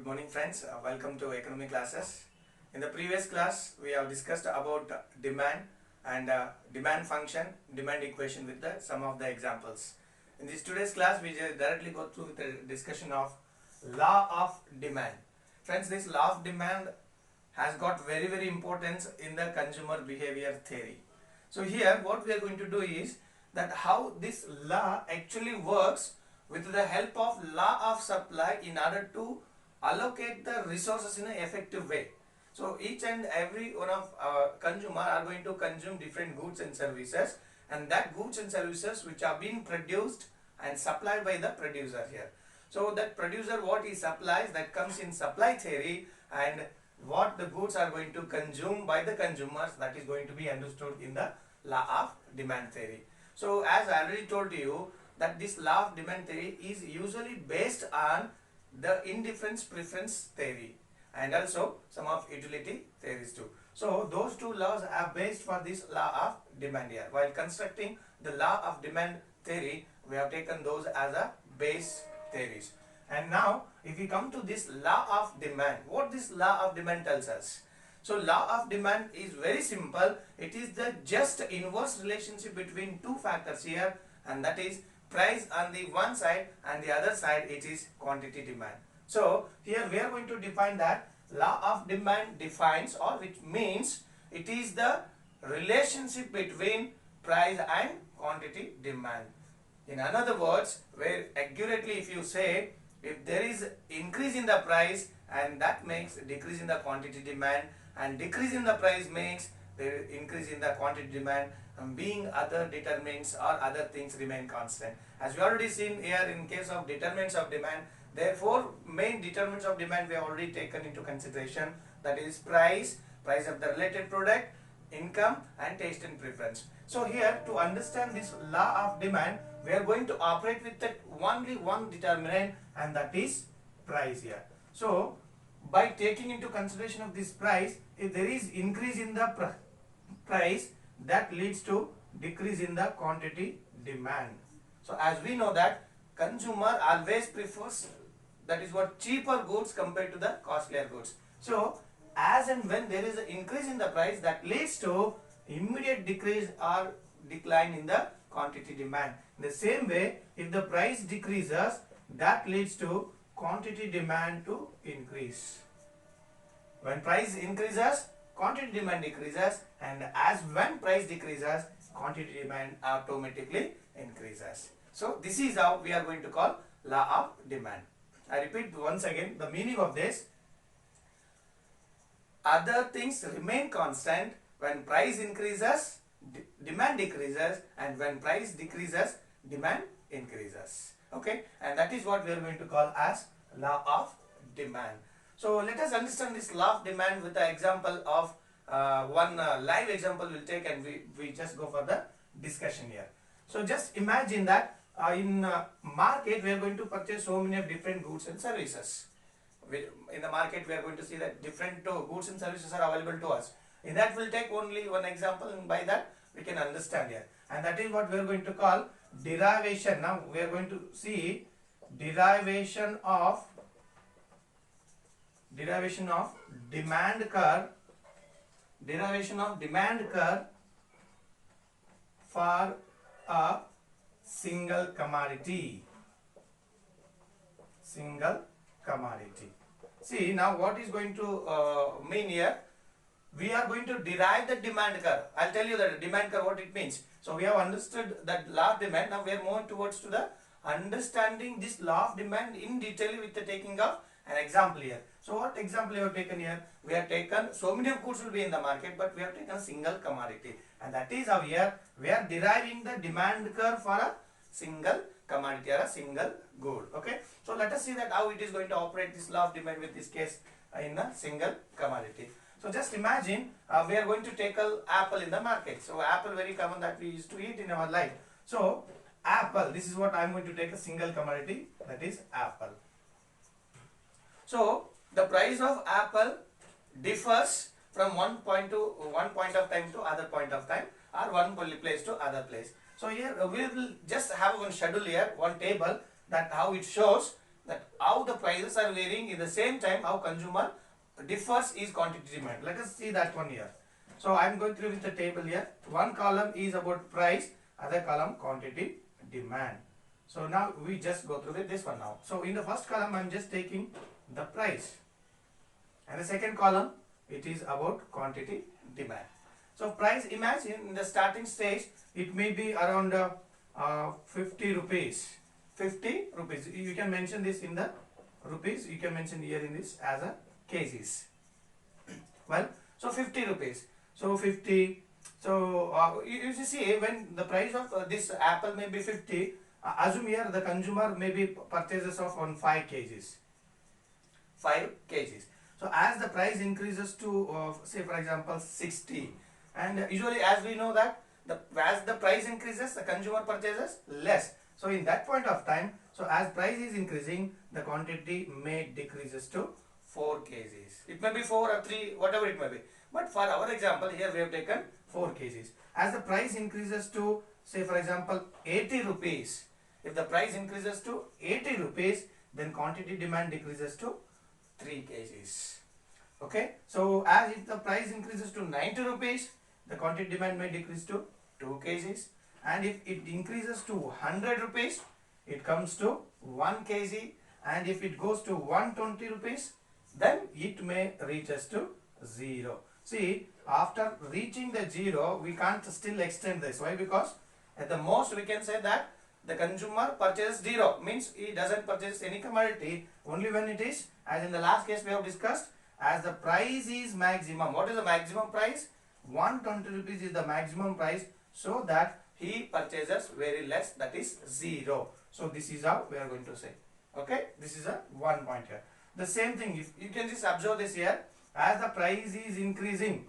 Good morning friends, welcome to economy classes. In the previous class we have discussed about demand and demand function, demand equation with some of the examples. In this today's class we directly go through with the discussion of law of demand. Friends, this law of demand has got very importance in the consumer behavior theory. So here what we are going to do is that how this law actually works with the help of law of supply in order to allocate the resources in an effective way. So each and every one of consumer are going to consume different goods and services, and that goods and services which are being produced and supplied by the producer here. So that producer, what he supplies, that comes in supply theory, and what the goods are going to consume by the consumers, that is going to be understood in the law of demand theory. So as I already told you that this law of demand theory is usually based on the indifference preference theory and also some of utility theories too. So those two laws are based for this law of demand here. While constructing the law of demand theory, we have taken those as a base theories. And now if we come to this law of demand, what this law of demand tells us? So law of demand is very simple. It is the just inverse relationship between two factors here, and that is price on the one side and the other side it is quantity demand. So here we are going to define that law of demand defines, or which means it is the relationship between price and quantity demand. In other words, where accurately if you say, if there is increase in the price and that makes decrease in the quantity demand, and decrease in the price makes the increase in the quantity demand, being other determinants or other things remain constant. As we already seen here in case of determinants of demand, therefore main determinants of demand we have already taken into consideration, that is price of the related product, income and taste and preference. So here to understand this law of demand, we are going to operate with that only one determinant, and that is price here. So by taking into consideration of this price, if there is increase in the price, that leads to decrease in the quantity demand. So as we know that consumer always prefers, that is what, cheaper goods compared to the costlier goods. So as and when there is an increase in the price, that leads to immediate decrease or decline in the quantity demand. In the same way, if the price decreases, that leads to quantity demand to increase. When price increases, quantity demand decreases, and as when price decreases, quantity demand automatically increases. So this is how we are going to call law of demand. I repeat once again the meaning of this. Other things remain constant. When price increases, demand decreases, and when price decreases, demand increases. Okay, and that is what we are going to call as law of demand. So let us understand this law of demand with the example of one live example we'll take, and we just go for the discussion here. So just imagine that in market we are going to purchase so many of different goods and services. In the market we are going to see that different goods and services are available to us. In that we'll take only one example, and by that we can understand here. And that is what we are going to call derivation. Now we are going to see derivation of demand curve, for a single commodity. See, now what is going to mean here? We are going to derive the demand curve. I'll tell you that demand curve, what it means. So we have understood that law of demand. Now we are moving towards to the understanding this law of demand in detail with the taking of an example here. So what example you have taken here? We have taken so many of goods will be in the market, but we have taken a single commodity, and that is how here we are deriving the demand curve for a single commodity or a single good. Okay, so let us see that how it is going to operate this law of demand with this case in a single commodity. So just imagine we are going to take an apple in the market. So apple, very common that we used to eat in our life. So apple, this is what I am going to take a single commodity, that is apple. So the price of apple differs from one point of time to other point of time, or one place to other place. So here we will just have one schedule here, one table, that how it shows that how the prices are varying in the same time how consumer differs is quantity demand. Let us see that one here. So I am going through with the table here. One column is about price, other column quantity demand. So now we just go through with this one now. So in the first column I am just taking the price, and the second column it is about quantity demand. So price, imagine in the starting stage it may be around 50 rupees. 50 rupees. You can mention this in the rupees. You can mention here in this as a kgs. Well, so 50 rupees. So 50. So you see when the price of this apple may be 50. Assume here the consumer maybe purchases of on 5 kgs. 5 kgs. So as the price increases to say for example 60, and usually as we know that as the price increases the consumer purchases less. So in that point of time, so as price is increasing the quantity may decreases to 4 kgs. It may be 4 or 3, whatever it may be. But for our example here we have taken 4 kgs. As the price increases to say for example 80 rupees, if the price increases to 80 rupees then quantity demand decreases to 3 kgs. Okay, so as if the price increases to 90 rupees, the quantity demand may decrease to 2 kgs, and if it increases to 100 rupees, it comes to 1 kg, and if it goes to 120 rupees, then it may reaches to 0. See, after reaching the 0, we can't still extend this. Why? Because at the most we can say that the consumer purchases 0, means he doesn't purchase any commodity only when it is, as in the last case we have discussed, as the price is maximum. What is the maximum price? 120 rupees is the maximum price, so that he purchases very less, that is 0. So this is how we are going to say. Okay, this is a one point here. The same thing, if you can just observe this here, as the price is increasing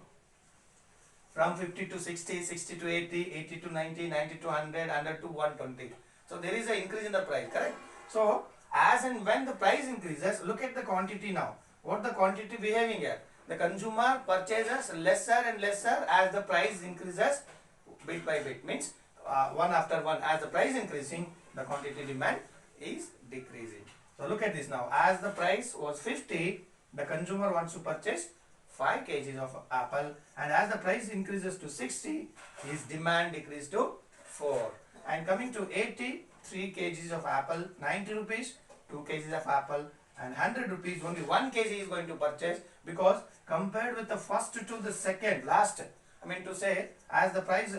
from 50 to 60, 60 to 80, 80 to 90, 90 to 100, 100 to 120. So there is an increase in the price, correct? So as and when the price increases, look at the quantity now. What the quantity behaving here? The consumer purchases lesser and lesser as the price increases bit by bit. Means one after one. As the price increasing, the quantity demand is decreasing. So look at this now. As the price was 50, the consumer wants to purchase 5 kgs of apple, and as the price increases to 60, his demand decreases to 4. And coming to 80, 3 kgs of apple, 90 rupees, 2 kgs of apple, and 100 rupees, only 1 kg is going to purchase, because compared with the first to the second, last, I mean to say, as the price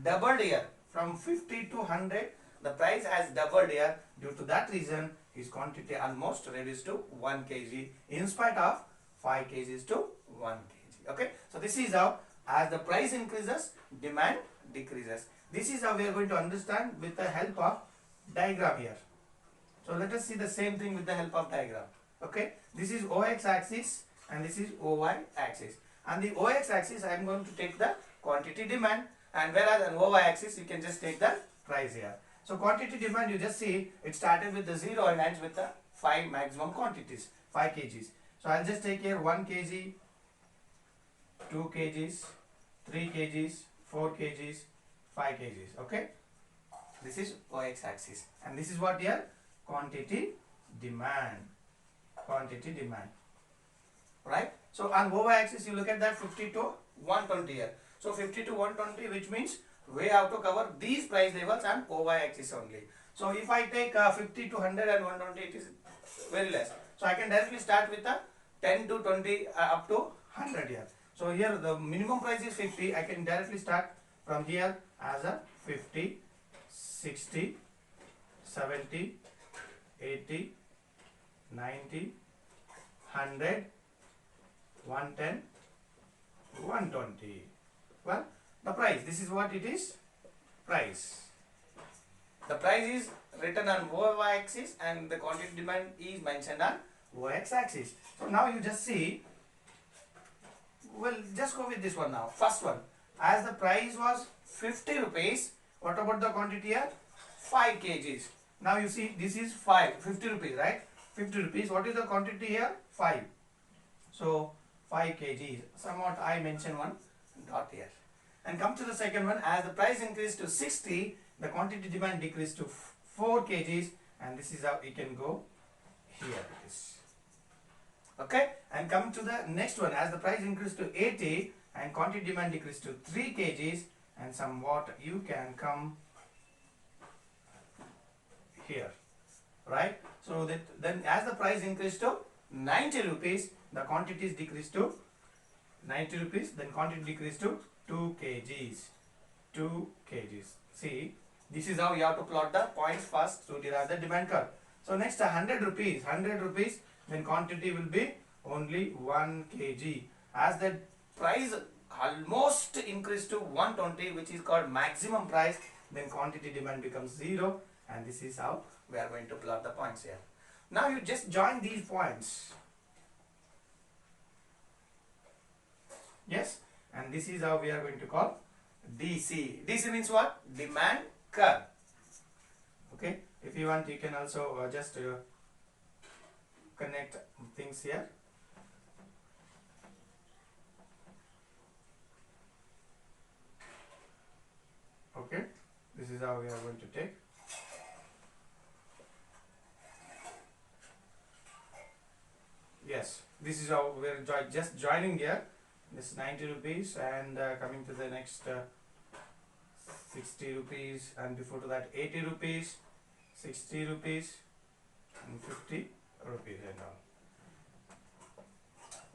doubled here, from 50 to 100, the price has doubled here. Due to that reason, his quantity almost reduced to 1 kg, in spite of 5 kgs to 1 kg. Okay, so this is how, as the price increases, demand decreases. This is how we are going to understand with the help of diagram here. So let us see the same thing with the help of diagram. Okay, this is OX axis and this is OY axis. And the OX axis I am going to take the quantity demand, and whereas on OY axis you can just take the price here. So quantity demand, you just see it started with the 0 and ends with the 5 maximum quantities, 5 kgs. So I'll just take here 1 kg, 2 kgs, 3 kgs, 4 kgs, 5 kgs. Okay, this is OX axis, and this is what here? Quantity demand. Quantity demand. Right? So on OY axis you look at that 50 to 120 here. So 50 to 120, which means we have to cover these price levels on OY axis only. So if I take 50 to 100 and 120, it is very less. So I can directly start with a 10 to 20 up to 100 here. So here the minimum price is 50. I can directly start from here as a 50, 60, 70, 80, 90, 100, 110, 120. Well, the price, this is what it is, price. The price is written on OY axis and the quantity demand is mentioned on OX axis. So now you just see, well, just go with this one now. First one, as the price was 50 rupees, what about the quantity here? 5 kgs. Now you see this is 50 rupees, right? 50 rupees, what is the quantity here? 5. So 5 kgs, somewhat I mention one dot here. And come to the second one, as the price increased to 60, the quantity demand decreased to 4 kgs, and this is how it can go Here it is. Okay, and come to the next one. As the price increased to 80 and quantity demand decreased to 3 kgs, and somewhat you can come here, right? So that then as the price increased to 90 rupees, the quantities decreased to 90 rupees, then quantity decreased to 2 kgs. 2 kgs. See, this is how you have to plot the points first to derive the demand curve. So next 100 rupees, then quantity will be only 1 kg. As the price almost increased to 120, which is called maximum price, then quantity demand becomes 0, and this is how we are going to plot the points here. Now you just join these points. Yes, and this is how we are going to call DC. DC means what? Demand curve. Okay, if you want, you can also just connect things here. Okay, this is how we are going to take. Yes, this is how we are just joining here. This 90 rupees and coming to the next 60 rupees, and before to that 80 rupees, 60 rupees and 50 rupees and all.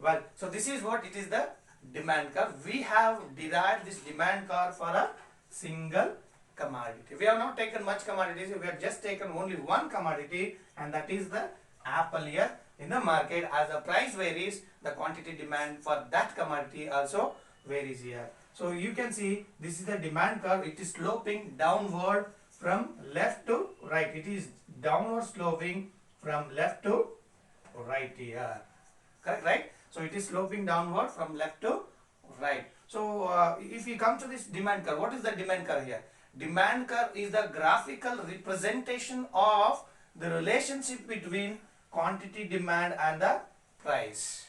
Well, so this is what it is, the demand curve. We have derived this demand curve for a single commodity. We have not taken much commodities, we have just taken only one commodity, and that is the apple here. In the market, as the price varies, the quantity demand for that commodity also varies here. So you can see this is the demand curve. It is sloping downward from left to right. It is downward sloping from left to right here. Correct, right? So it is sloping downward from left to right. So if we come to this demand curve, what is the demand curve here? Demand curve is the graphical representation of the relationship between quantity demand and the price.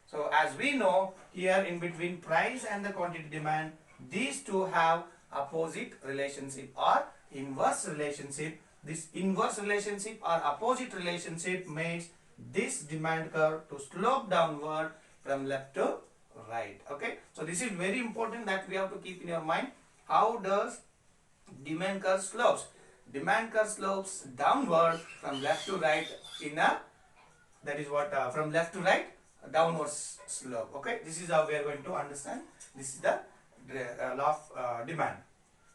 So as we know, here in between price and the quantity demand, these two have opposite relationship or inverse relationship. This inverse relationship or opposite relationship makes this demand curve to slope downward from left to right. Okay, so this is very important that we have to keep in your mind. How does demand curve slopes? Demand curve slopes downward from left to right in a, that is what, from left to right, downward slope. Okay, this is how we are going to understand. This is the law of demand.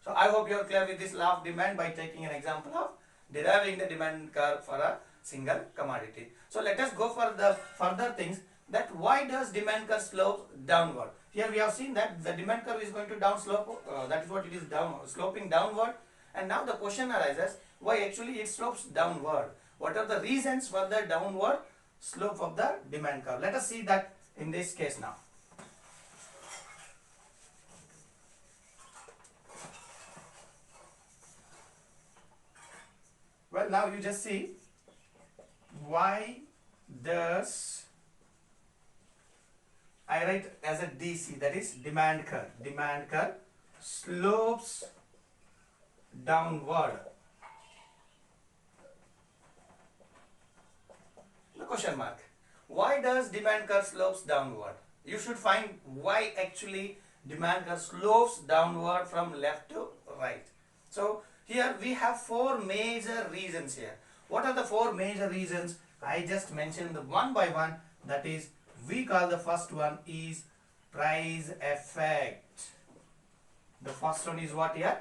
So I hope you are clear with this law of demand by taking an example of deriving the demand curve for a single commodity. So let us go for the further things, that why does demand curve slope downward? Here we have seen that the demand curve is going to down slope, that is what it is, down sloping downward. And now the question arises, why actually it slopes downward? What are the reasons for the downward slope of the demand curve? Let us see that in this case now. Well, now you just see, why does, I write as a DC, that is demand curve slopes downward. The question mark. Why does demand curve slopes downward? You should find why actually demand curve slopes downward from left to right. So here we have four major reasons here. What are the four major reasons? I just mentioned them one by one. That is, we call the first one is price effect. The first one is what here?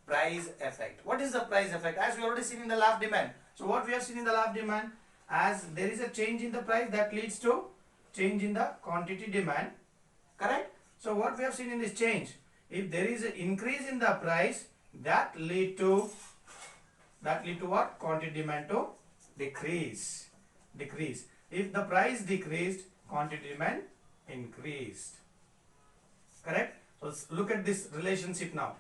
Price effect. What is the price effect? As we already seen in the law of demand. So what we have seen in the law of demand, as there is a change in the price, that leads to change in the quantity demand. Correct? So what we have seen in this change, if there is an increase in the price, that lead to what? Quantity demand to decrease. If the price decreased, quantity demand increased. Correct? So look at this relationship now.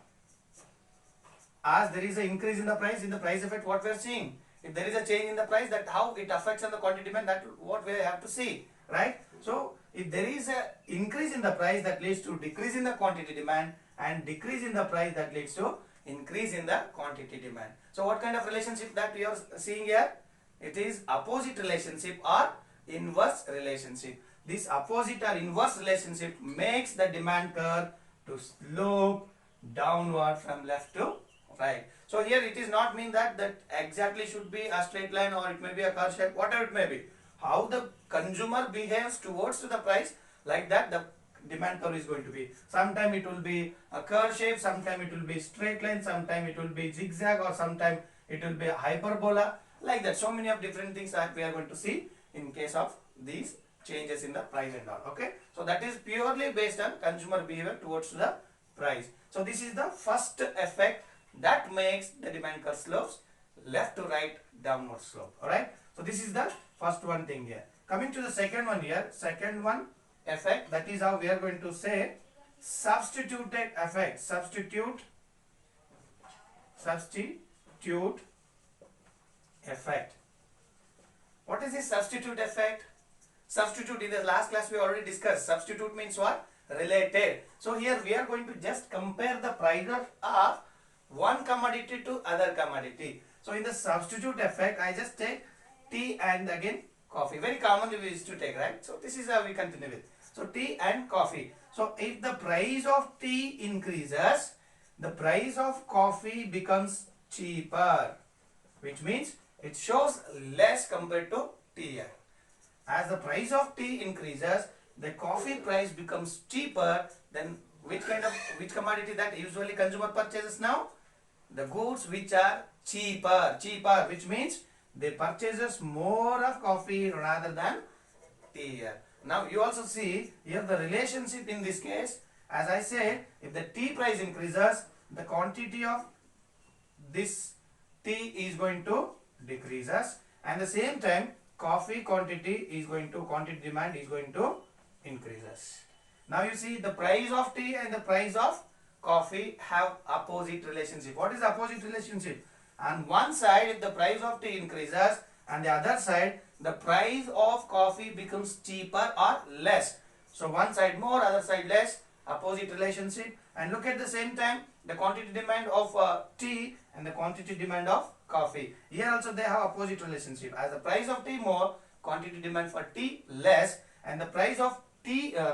As there is an increase in the price effect, what we are seeing, if there is a change in the price, that how it affects on the quantity demand, that what we have to see, right? So if there is a increase in the price, that leads to decrease in the quantity demand, and decrease in the price, that leads to increase in the quantity demand. So what kind of relationship that we are seeing here? It is opposite relationship or inverse relationship. This opposite or inverse relationship makes the demand curve to slope downward from left to right. So here it is not mean that exactly should be a straight line or it may be a curve shape, whatever it may be. How the consumer behaves towards the price, like that the demand curve is going to be. Sometime it will be a curve shape, sometime it will be straight line, sometime it will be zigzag, or sometime it will be a hyperbola, like that. So many of different things that we are going to see in case of these changes in the price and all. Okay, so that is purely based on consumer behavior towards the price. So this is the first effect that makes the demand curve slopes left to right downward slope. All right, so this is the first one thing here. Coming to the second one here, second one effect, that is how we are going to say substituted effect. Substitute effect. What is this substitute effect? Substitute, in the last class we already discussed. Substitute means what? Related. So here we are going to just compare the prices of one commodity to other commodity. So in the substitute effect, I just take tea and again coffee. Very commonly we used to take, right? So this is how we continue with. So tea and coffee. So if the price of tea increases, the price of coffee becomes cheaper, which means it shows less compared to tea. As the price of tea increases, the coffee price becomes cheaper. Then which commodity that usually consumer purchases now? The goods which are cheaper, which means they purchases more of coffee rather than tea. Now you also see here the relationship in this case. As I said, if the tea price increases, the quantity of this tea is going to decreases, and the same time quantity demand is going to increases. Now you see the price of tea and the price of coffee have opposite relationship. What is opposite relationship? On one side, if the price of tea increases, and the other side the price of coffee becomes cheaper or less. So one side more, other side less, opposite relationship. And look at the same time the quantity demand of tea and the quantity demand of coffee. Here also they have opposite relationship. As the price of tea more, quantity demand for tea less, and the price of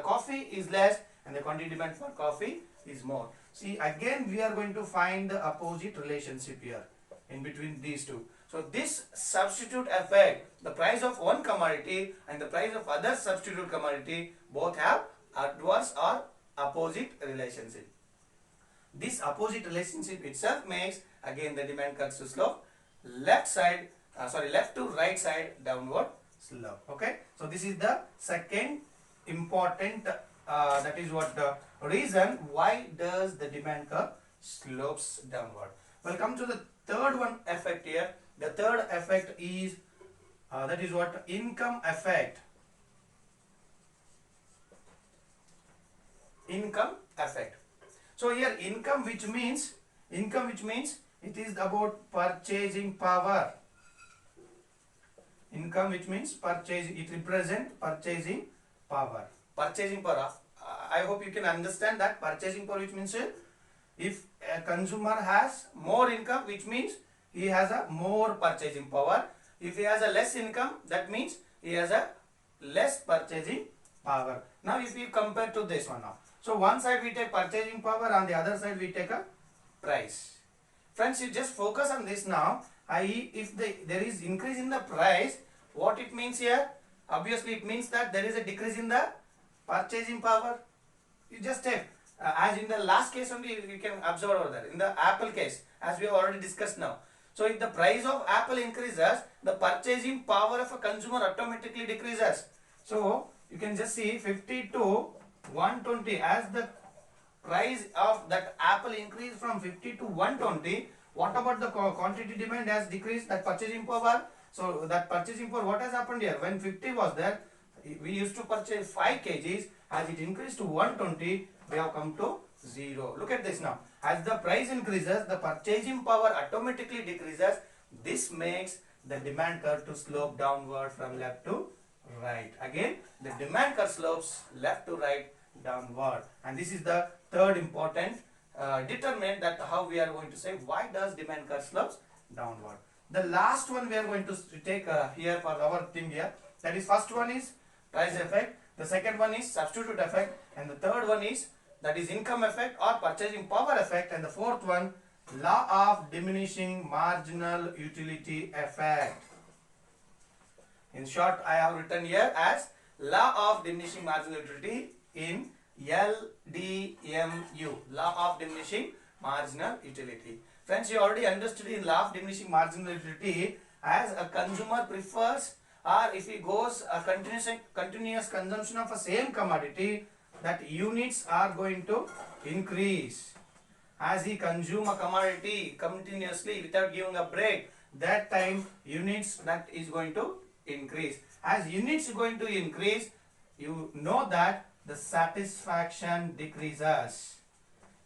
coffee is less and the quantity demand for coffee is more. See, again we are going to find the opposite relationship here in between these two. So this substitute effect, the price of one commodity and the price of other substitute commodity both have adverse or opposite relationship. This opposite relationship itself makes again the demand curve to slope left to right side downward slope. Okay, so this is the second important that is what the reason why does the demand curve slopes downward. Well, come to the third one effect here. The third effect is that is what income effect. Income effect. So here income which means it is about purchasing power. Income which means purchasing, it represents purchasing power. Purchasing power. I hope you can understand that purchasing power, which means if a consumer has more income, which means he has a more purchasing power. If he has a less income, that means he has a less purchasing power. Now if you compare to this one now, so one side we take purchasing power, on the other side we take a price. Friends, you just focus on this now. I.e., if there is increase in the price, what it means here? Obviously it means that there is a decrease in the purchasing power. You just take as in the last case only you can observe over there, in the Apple case, as we have already discussed now. So if the price of Apple increases, the purchasing power of a consumer automatically decreases. So you can just see 50 to 120, as the price of that Apple increased from 50 to 120, what about the quantity demand has decreased, that purchasing power? So that purchasing power, what has happened here? When 50 was there, we used to purchase 5 kgs. As it increased to 120, we have come to 0. Look at this now. As the price increases, the purchasing power automatically decreases. This makes the demand curve to slope downward from left to right. Again, the demand curve slopes left to right downward. And this is the third important determinant that how we are going to say why does demand curve slopes downward. The last one we are going to take here for our thing here. That is, first one is price effect, the second one is substitute effect, and the third one is that is income effect or purchasing power effect, and the fourth one law of diminishing marginal utility effect. In short, I have written here as law of diminishing marginal utility in LDMU, law of diminishing marginal utility. Friends, you already understood in law of diminishing marginal utility, as a consumer prefers, or if he goes a continuous consumption of a same commodity, that units are going to increase. As he consume a commodity continuously without giving a break, that time units that is going to increase. As units is going to increase, you know that the satisfaction decreases.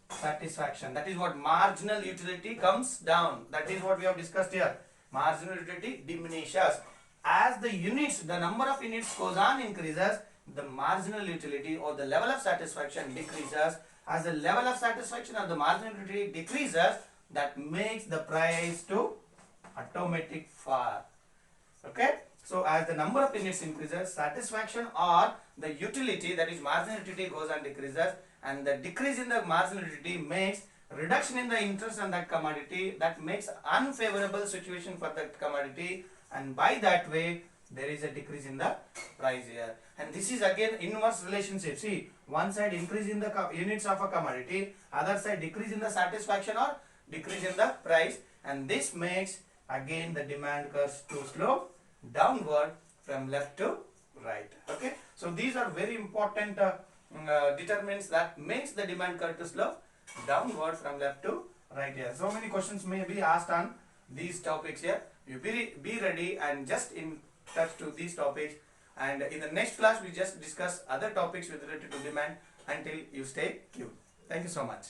Satisfaction, that is what marginal utility comes down. That is what we have discussed here. Marginal utility diminishes. As the units, the number of units goes on increases, the marginal utility or the level of satisfaction decreases. As the level of satisfaction of the marginal utility decreases, that makes the price to automatic fall. Okay. So as the number of units increases, satisfaction or the utility, that is marginal utility, goes on decreases, and the decrease in the marginal utility makes reduction in the interest on that commodity, that makes unfavorable situation for that commodity, and by that way there is a decrease in the price here. And this is again inverse relationship. See, one side increase in the units of a commodity, other side decrease in the satisfaction or decrease in the price, and this makes again the demand curve to slope downward from left to right. Okay, so these are very important determinants that makes the demand curve to slope downward from left to right here. So many questions may be asked on these topics here. You be ready and just in touch to these topics, and in the next class we just discuss other topics with related to demand. Until you stay tuned. Thank you so much.